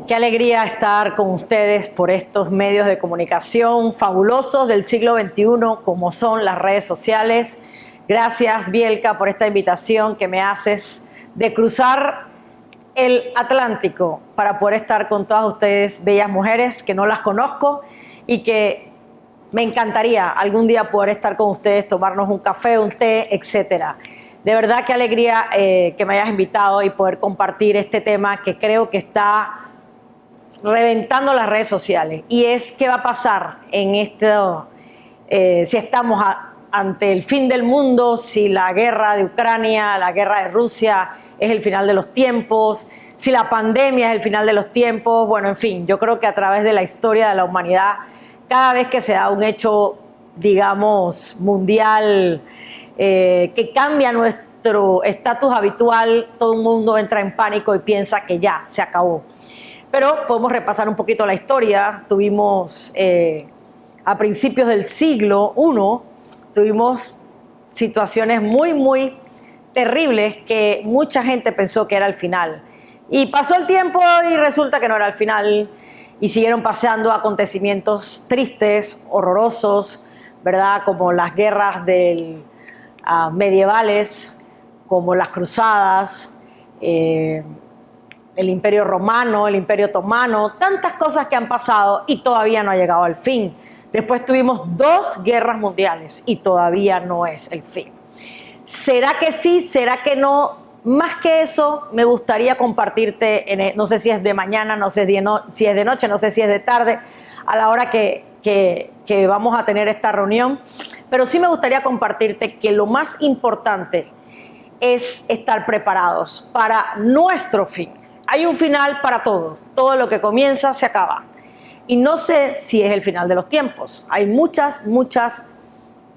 Qué alegría estar con ustedes por estos medios de comunicación fabulosos del siglo XXI, como son las redes sociales. Gracias, Bielka, por esta invitación que me haces de cruzar el Atlántico para poder estar con todas ustedes, bellas mujeres que no las conozco y que me encantaría algún día poder estar con ustedes, tomarnos un café, un té, etcétera. De verdad, qué alegría que me hayas invitado y poder compartir este tema que creo que está reventando las redes sociales, y es qué va a pasar en esto, si estamos ante el fin del mundo, si la guerra de Ucrania, la guerra de Rusia es el final de los tiempos, si la pandemia es el final de los tiempos. Bueno, en fin, yo creo que a través de la historia de la humanidad, cada vez que se da un hecho, digamos, mundial, que cambia nuestro estatus habitual, todo el mundo entra en pánico y piensa que ya se acabó. Pero podemos repasar un poquito la historia. Tuvimos a principios del siglo I, tuvimos situaciones muy terribles que mucha gente pensó que era el final. Y pasó el tiempo y resulta que no era el final. Y siguieron pasando acontecimientos tristes, horrorosos, ¿verdad? Como las guerras medievales, como las cruzadas, el Imperio Romano, el Imperio Otomano, tantas cosas que han pasado y todavía no ha llegado al fin. Después tuvimos 2 guerras mundiales y todavía no es el fin. ¿Será que sí? ¿Será que no? Más que eso, me gustaría compartirte, no sé si es de mañana, no sé si es de noche, no sé si es de tarde, a la hora que vamos a tener esta reunión, pero sí me gustaría compartirte que lo más importante es estar preparados para nuestro fin. Hay un final para todo lo que comienza se acaba. Y no sé si es el final de los tiempos. Hay muchas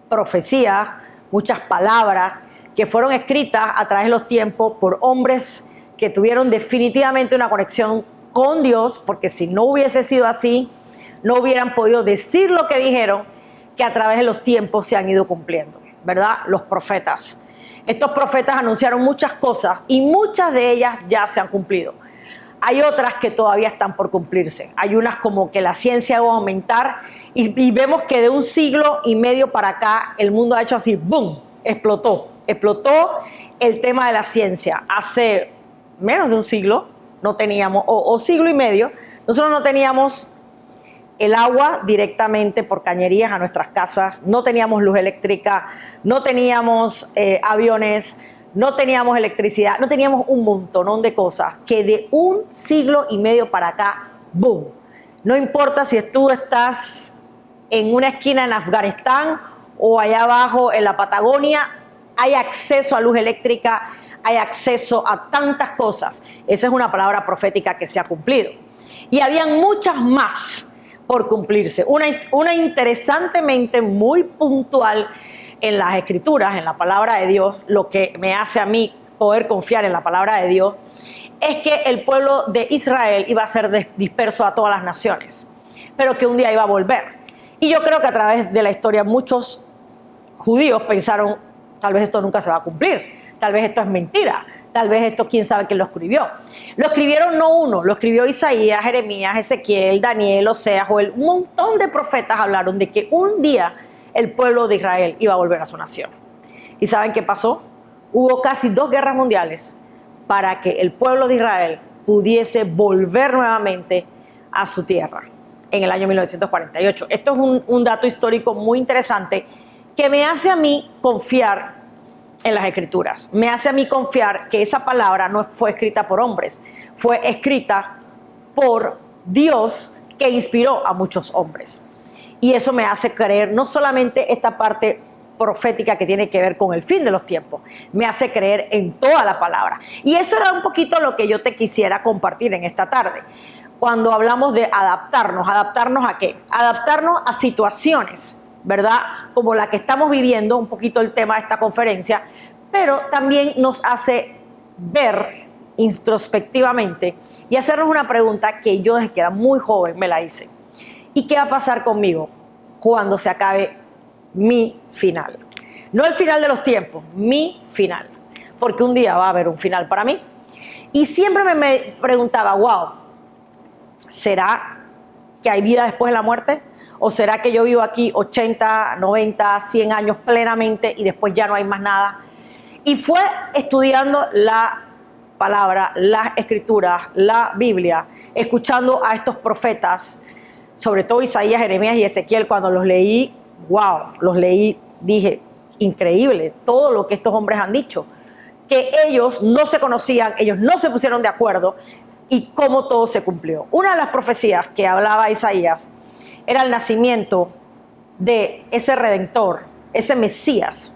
profecías, muchas palabras que fueron escritas a través de los tiempos por hombres que tuvieron definitivamente una conexión con Dios, porque si no hubiese sido así, no hubieran podido decir lo que dijeron, que a través de los tiempos se han ido cumpliendo, ¿verdad? Los profetas. Estos profetas anunciaron muchas cosas y muchas de ellas ya se han cumplido. Hay otras que todavía están por cumplirse. Hay unas como que la ciencia va a aumentar y vemos que de 1 siglo y medio para acá el mundo ha hecho así, ¡boom!, explotó. Explotó el tema de la ciencia. Hace menos de 1 siglo no teníamos, o siglo y medio, nosotros no teníamos el agua directamente por cañerías a nuestras casas, no teníamos luz eléctrica, no teníamos aviones, no teníamos electricidad, no teníamos un montón de cosas que de 1 siglo y medio para acá, ¡boom! No importa si tú estás en una esquina en Afganistán o allá abajo en la Patagonia, hay acceso a luz eléctrica, hay acceso a tantas cosas. Esa es una palabra profética que se ha cumplido. Y habían muchas más por cumplirse. Una interesantemente muy puntual en las Escrituras, en la palabra de Dios, lo que me hace a mí poder confiar en la palabra de Dios, es que el pueblo de Israel iba a ser disperso a todas las naciones, pero que un día iba a volver. Y yo creo que a través de la historia muchos judíos pensaron, tal vez esto nunca se va a cumplir, tal vez esto es mentira, tal vez esto quién sabe quién lo escribió. Lo escribieron no uno, lo escribió Isaías, Jeremías, Ezequiel, Daniel, Oseas, Joel. Un montón de profetas hablaron de que un día el pueblo de Israel iba a volver a su nación. ¿Y saben qué pasó? Hubo casi 2 guerras mundiales para que el pueblo de Israel pudiese volver nuevamente a su tierra en el año 1948. Esto es un dato histórico muy interesante que me hace a mí confiar en las Escrituras. Me hace a mí confiar que esa palabra no fue escrita por hombres, fue escrita por Dios, que inspiró a muchos hombres. Y eso me hace creer no solamente esta parte profética que tiene que ver con el fin de los tiempos, me hace creer en toda la palabra. Y eso era un poquito lo que yo te quisiera compartir en esta tarde. Cuando hablamos de adaptarnos, ¿adaptarnos a qué? Adaptarnos a situaciones, ¿verdad? Como la que estamos viviendo, un poquito el tema de esta conferencia, pero también nos hace ver introspectivamente y hacernos una pregunta que yo desde que era muy joven me la hice. ¿Y qué va a pasar conmigo cuando se acabe mi final? No el final de los tiempos, mi final. Porque un día va a haber un final para mí. Y siempre me preguntaba, wow, ¿Será que hay vida después de la muerte? ¿O será que yo vivo aquí 80, 90, 100 años plenamente y después ya no hay más nada? Y fue estudiando la palabra, las escrituras, la Biblia, escuchando a estos profetas, sobre todo Isaías, Jeremías y Ezequiel. Cuando los leí, wow, los leí, dije, increíble todo lo que estos hombres han dicho, que ellos no se conocían, ellos no se pusieron de acuerdo, y cómo todo se cumplió. Una de las profecías que hablaba Isaías era el nacimiento de ese Redentor, ese Mesías,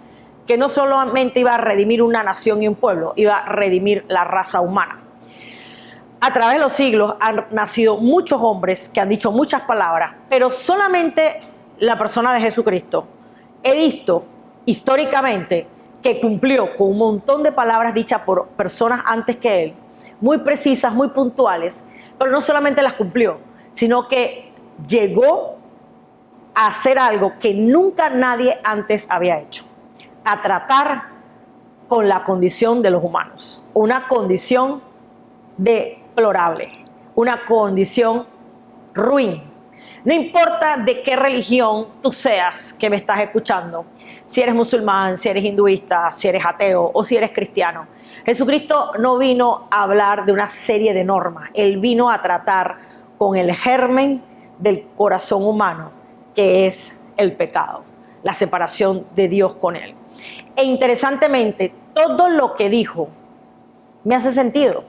que no solamente iba a redimir una nación y un pueblo, iba a redimir la raza humana. A través de los siglos han nacido muchos hombres que han dicho muchas palabras, pero solamente la persona de Jesucristo he visto históricamente que cumplió con un montón de palabras dichas por personas antes que él, muy precisas, muy puntuales, pero no solamente las cumplió, sino que llegó a hacer algo que nunca nadie antes había hecho, a tratar con la condición de los humanos, una condición deplorable, una condición ruin. No importa de qué religión tú seas que me estás escuchando, si eres musulmán, si eres hinduista, si eres ateo o si eres cristiano, Jesucristo no vino a hablar de una serie de normas, Él vino a tratar con el germen del corazón humano, que es el pecado, la separación de Dios con Él. E interesantemente, todo lo que dijo me hace sentido.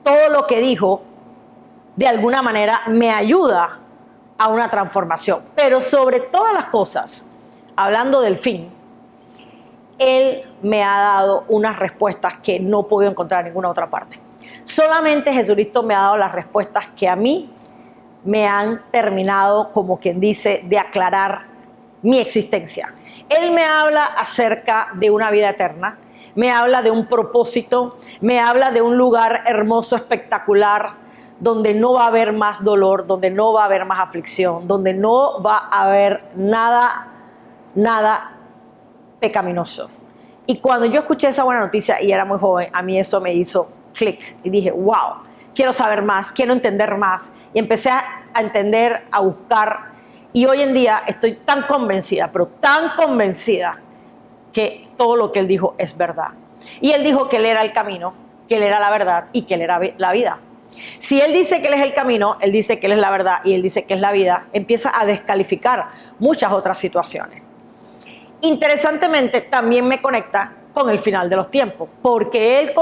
Todo lo que dijo, de alguna manera, me ayuda a una transformación. Pero sobre todas las cosas, hablando del fin, Él me ha dado unas respuestas que no he podido encontrar en ninguna otra parte. Solamente Jesucristo me ha dado las respuestas que a mí me han terminado, como quien dice, de aclarar mi existencia. Él me habla acerca de una vida eterna, me habla de un propósito, me habla de un lugar hermoso, espectacular, donde no va a haber más dolor, donde no va a haber más aflicción, donde no va a haber nada pecaminoso. Y cuando yo escuché esa buena noticia y era muy joven, a mí eso me hizo clic y dije, wow, quiero saber más, quiero entender más. Y empecé a entender, a buscar, y hoy en día estoy tan convencida, pero tan convencida, que todo lo que Él dijo es verdad. Y Él dijo que Él era el camino, que Él era la verdad y que Él era la vida. Si Él dice que Él es el camino, Él dice que Él es la verdad y Él dice que es la vida, empieza a descalificar muchas otras situaciones. Interesantemente, también me conecta con el final de los tiempos, porque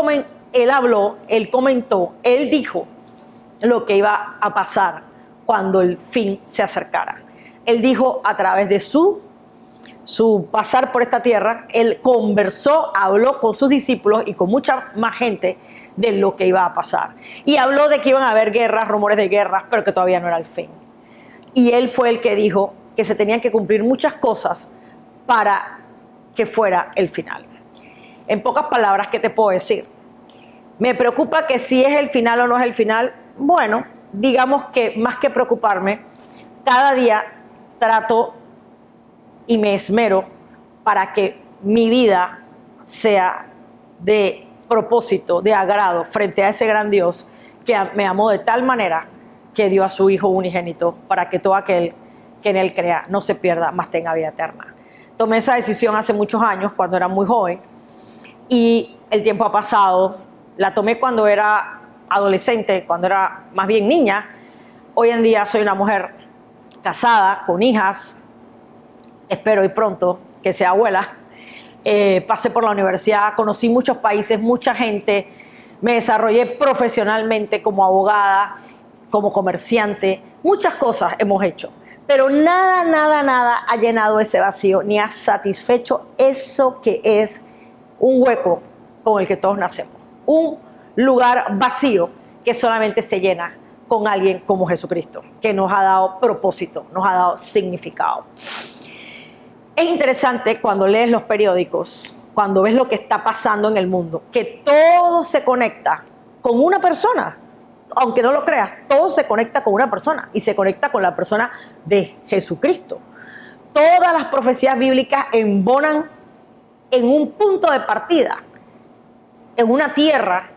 Él habló, Él comentó, Él dijo lo que iba a pasar cuando el fin se acercara. Él dijo a través de su pasar por esta tierra, Él conversó, habló con sus discípulos y con mucha más gente de lo que iba a pasar. Y habló de que iban a haber guerras, rumores de guerras, pero que todavía no era el fin. Y Él fue el que dijo que se tenían que cumplir muchas cosas para que fuera el final. En pocas palabras, ¿qué te puedo decir? Me preocupa que si es el final o no es el final. Bueno, digamos que más que preocuparme, cada día trato y me esmero para que mi vida sea de propósito, de agrado frente a ese gran Dios que me amó de tal manera que dio a su Hijo unigénito para que todo aquel que en Él crea no se pierda, mas tenga vida eterna. Tomé esa decisión hace muchos años, cuando era muy joven, y el tiempo ha pasado. La tomé cuando era adolescente, cuando era más bien niña. Hoy en día soy una mujer casada, con hijas, espero y pronto que sea abuela. Pasé por la universidad, conocí muchos países, mucha gente, me desarrollé profesionalmente como abogada, como comerciante, muchas cosas hemos hecho, pero nada ha llenado ese vacío ni ha satisfecho eso que es un hueco con el que todos nacemos, un lugar vacío que solamente se llena con alguien como Jesucristo, que nos ha dado propósito, nos ha dado significado. Es interesante cuando lees los periódicos, cuando ves lo que está pasando en el mundo, que todo se conecta con una persona. Aunque no lo creas, todo se conecta con una persona y se conecta con la persona de Jesucristo. Todas las profecías bíblicas embonan en un punto de partida, en una tierra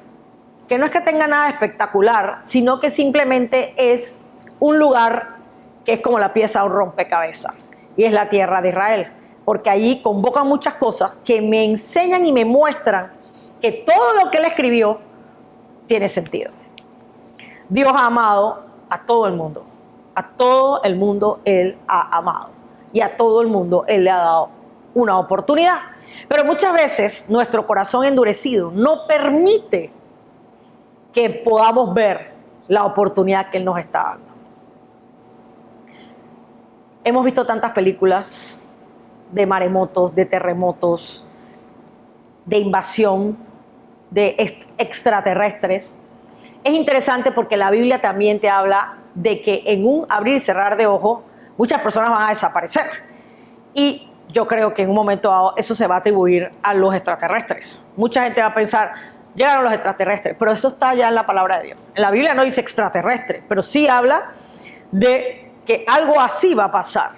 que no es que tenga nada espectacular, sino que simplemente es un lugar que es como la pieza de un rompecabezas, y es la tierra de Israel, porque allí convoca muchas cosas que me enseñan y me muestran que todo lo que él escribió tiene sentido. Dios ha amado a todo el mundo. A todo el mundo Él ha amado. Y a todo el mundo Él le ha dado una oportunidad. Pero muchas veces nuestro corazón endurecido no permite que podamos ver la oportunidad que Él nos está dando. Hemos visto tantas películas de maremotos, de terremotos, de invasión, de extraterrestres. Es interesante porque la Biblia también te habla de que en un abrir y cerrar de ojos muchas personas van a desaparecer. Y yo creo que en un momento dado eso se va a atribuir a los extraterrestres. Mucha gente va a pensar, llegaron los extraterrestres, pero eso está ya en la palabra de Dios. En la Biblia no dice extraterrestre, pero sí habla de que algo así va a pasar.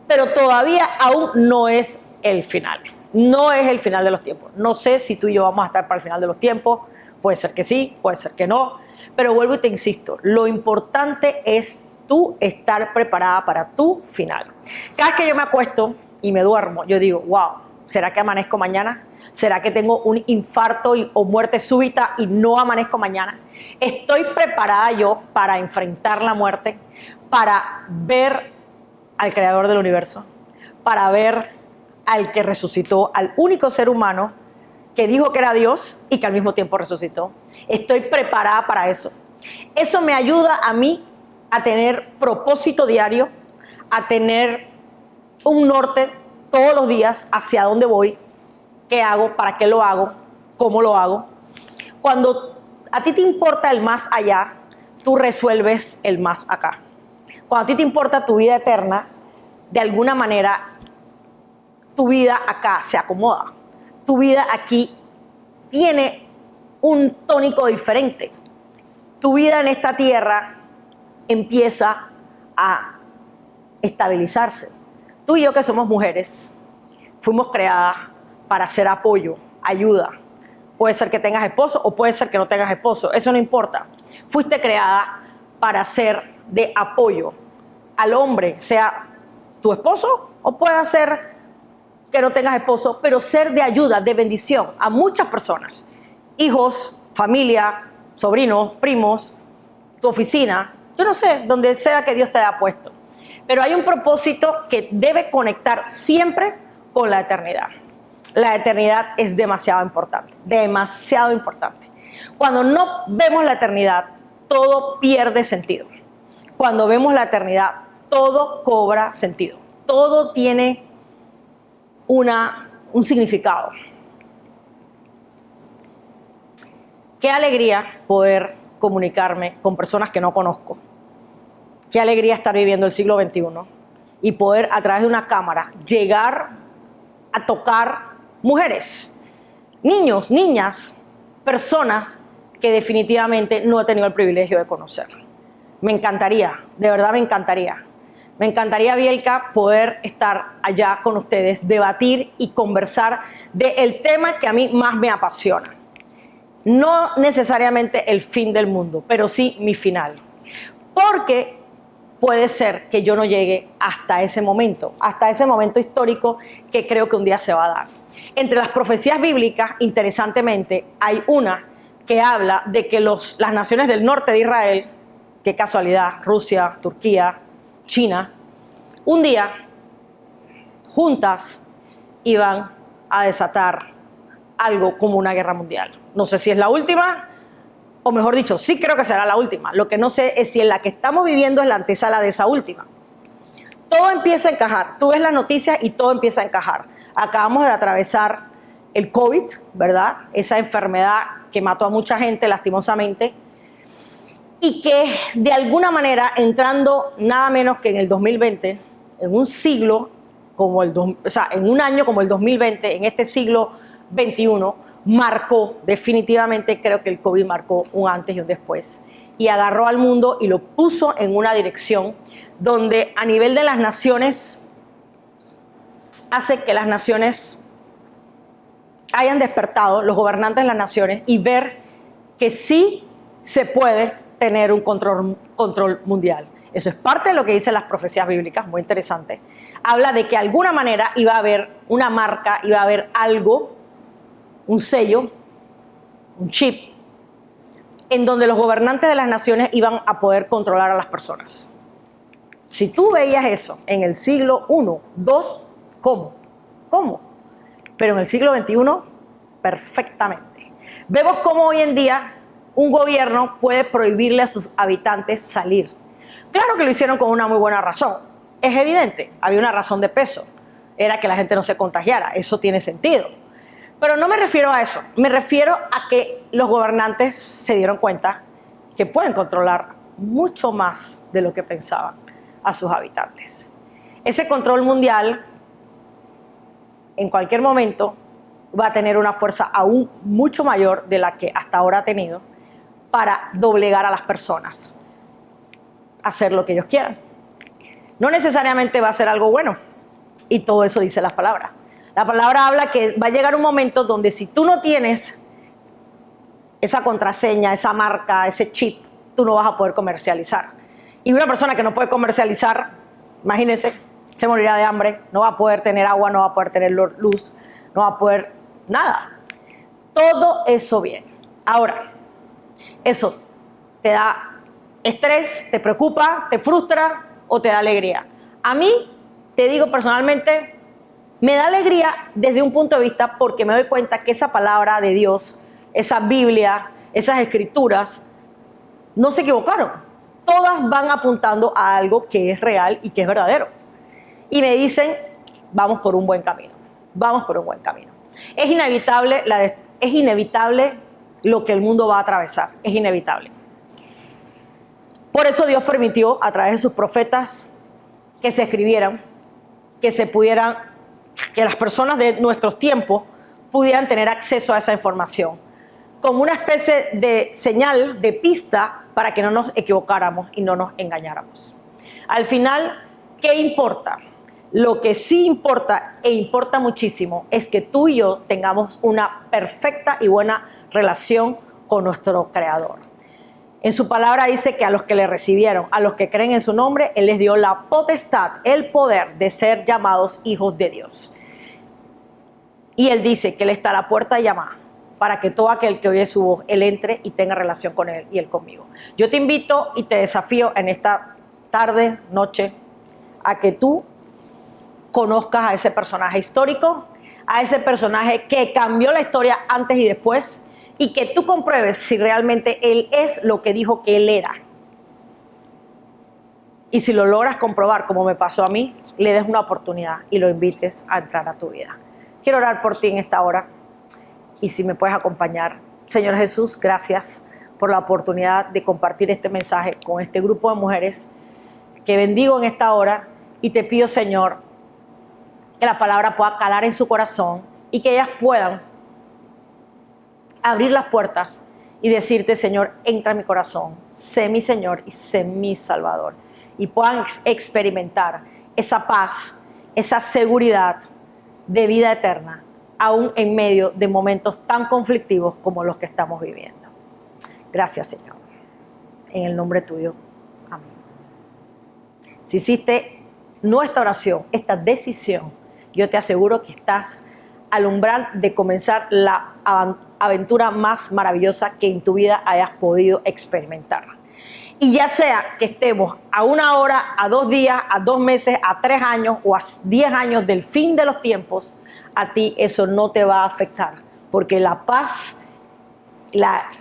Pero todavía aún no es el final. No es el final de los tiempos. No sé si tú y yo vamos a estar para el final de los tiempos. Puede ser que sí, puede ser que no. Pero vuelvo y te insisto, lo importante es tú estar preparada para tu final. Cada vez que yo me acuesto y me duermo, yo digo, wow, ¿será que amanezco mañana? ¿Será que tengo un infarto o muerte súbita y no amanezco mañana? ¿Estoy preparada yo para enfrentar la muerte? Para ver al Creador del universo, para ver al que resucitó, al único ser humano que dijo que era Dios y que al mismo tiempo resucitó. Estoy preparada para eso. Eso me ayuda a mí a tener propósito diario, a tener un norte todos los días hacia dónde voy, qué hago, para qué lo hago, cómo lo hago. Cuando a ti te importa el más allá, tú resuelves el más acá. Cuando a ti te importa tu vida eterna, de alguna manera tu vida acá se acomoda. Tu vida aquí tiene un tónico diferente. Tu vida en esta tierra empieza a estabilizarse. Tú y yo, que somos mujeres, fuimos creadas para ser apoyo, ayuda. Puede ser que tengas esposo o puede ser que no tengas esposo, eso no importa. Fuiste creada para ser de apoyo al hombre, sea tu esposo o puede ser que no tengas esposo, pero ser de ayuda, de bendición a muchas personas. Hijos, familia, sobrinos, primos, tu oficina, yo no sé, donde sea que Dios te haya puesto. Pero hay un propósito que debe conectar siempre con la eternidad. La eternidad es demasiado importante, demasiado importante. Cuando no vemos la eternidad, todo pierde sentido. Cuando vemos la eternidad, todo cobra sentido. Todo tiene un significado. Qué alegría poder comunicarme con personas que no conozco. Qué alegría estar viviendo el siglo XXI y poder a través de una cámara llegar a tocar mujeres, niños, niñas, personas que definitivamente no he tenido el privilegio de conocer. Me encantaría, de verdad me encantaría. Me encantaría, Bielka, poder estar allá con ustedes, debatir y conversar del tema que a mí más me apasiona. No necesariamente el fin del mundo, pero sí mi final. Porque puede ser que yo no llegue hasta ese momento histórico que creo que un día se va a dar. Entre las profecías bíblicas, interesantemente, hay una que habla de que las naciones del norte de Israel, qué casualidad, Rusia, Turquía, China, un día juntas iban a desatar algo como una guerra mundial. No sé si es la última, o mejor dicho, sí creo que será la última. Lo que no sé es si en la que estamos viviendo es la antesala de esa última. Todo empieza a encajar. Tú ves las noticias y todo empieza a encajar. Acabamos de atravesar el COVID, ¿verdad? Esa enfermedad que mató a mucha gente lastimosamente y que de alguna manera, entrando nada menos que en el 2020, en un siglo como en un año como el 2020, en este siglo XXI, marcó definitivamente, creo que el COVID marcó un antes y un después y agarró al mundo y lo puso en una dirección donde a nivel de las naciones hace que las naciones hayan despertado, los gobernantes de las naciones, y ver que sí se puede tener un control mundial. Eso es parte de lo que dicen las profecías bíblicas, muy interesante. Habla de que de alguna manera iba a haber una marca, iba a haber algo, un sello, un chip, en donde los gobernantes de las naciones iban a poder controlar a las personas. Si tú veías eso en el siglo I, II, ¿cómo? Pero en el siglo XXI, perfectamente. Vemos cómo hoy en día un gobierno puede prohibirle a sus habitantes salir. Claro que lo hicieron con una muy buena razón. Es evidente, había una razón de peso. Era que la gente no se contagiara. Eso tiene sentido. Pero no me refiero a eso. Me refiero a que los gobernantes se dieron cuenta que pueden controlar mucho más de lo que pensaban a sus habitantes. Ese control mundial, en cualquier momento, va a tener una fuerza aún mucho mayor de la que hasta ahora ha tenido para doblegar a las personas, hacer lo que ellos quieran. No necesariamente va a ser algo bueno, y todo eso dice las palabras. La palabra habla que va a llegar un momento donde si tú no tienes esa contraseña, esa marca, ese chip, tú no vas a poder comercializar. Y una persona que no puede comercializar, imagínense, se morirá de hambre, no va a poder tener agua, no va a poder tener luz, no va a poder nada. Todo eso bien. Ahora, eso te da estrés, te preocupa, te frustra o te da alegría. A mí, te digo personalmente, me da alegría desde un punto de vista porque me doy cuenta que esa palabra de Dios, esa Biblia, esas escrituras, no se equivocaron. Todas van apuntando a algo que es real y que es verdadero. Y me dicen, vamos por un buen camino. Vamos por un buen camino. Es inevitable lo que el mundo va a atravesar. Es inevitable. Por eso Dios permitió a través de sus profetas que se escribieran, que las personas de nuestros tiempos pudieran tener acceso a esa información, como una especie de señal, de pista, para que no nos equivocáramos y no nos engañáramos. Al final, ¿qué importa? Lo que sí importa, e importa muchísimo, es que tú y yo tengamos una perfecta y buena relación con nuestro Creador. En su palabra dice que a los que le recibieron, a los que creen en su nombre, Él les dio la potestad, el poder de ser llamados hijos de Dios. Y Él dice que Él está a la puerta y llama para que todo aquel que oye su voz, Él entre y tenga relación con Él y Él conmigo. Yo te invito y te desafío en esta tarde, noche, a que tú conozcas a ese personaje histórico, a ese personaje que cambió la historia antes y después, y que tú compruebes si realmente Él es lo que dijo que Él era. Y si lo logras comprobar, como me pasó a mí, le des una oportunidad y lo invites a entrar a tu vida. Quiero orar por ti en esta hora. Y si me puedes acompañar. Señor Jesús, gracias por la oportunidad de compartir este mensaje con este grupo de mujeres que bendigo en esta hora y te pido, Señor, que la palabra pueda calar en su corazón y que ellas puedan abrir las puertas y decirte, Señor, entra en mi corazón, sé mi Señor y sé mi Salvador. Y puedan experimentar esa paz, esa seguridad de vida eterna, aún en medio de momentos tan conflictivos como los que estamos viviendo. Gracias, Señor. En el nombre tuyo. Amén. Si hiciste nuestra oración, esta decisión, yo te aseguro que estás al umbral de comenzar la aventura más maravillosa que en tu vida hayas podido experimentar. Y ya sea que estemos a 1 hora, a 2 días, a 2 meses, a 3 años o a 10 años del fin de los tiempos, a ti eso no te va a afectar, porque la paz,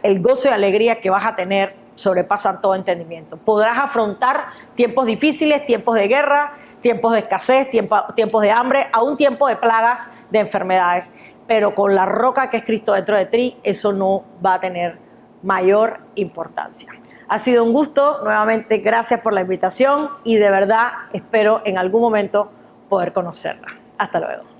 el gozo y alegría que vas a tener sobrepasan todo entendimiento. Podrás afrontar tiempos difíciles, tiempos de guerra, tiempos de escasez, tiempos de hambre, aún tiempos de plagas, de enfermedades, pero con la roca que es Cristo dentro de ti, eso no va a tener mayor importancia. Ha sido un gusto, nuevamente gracias por la invitación y de verdad espero en algún momento poder conocerla. Hasta luego.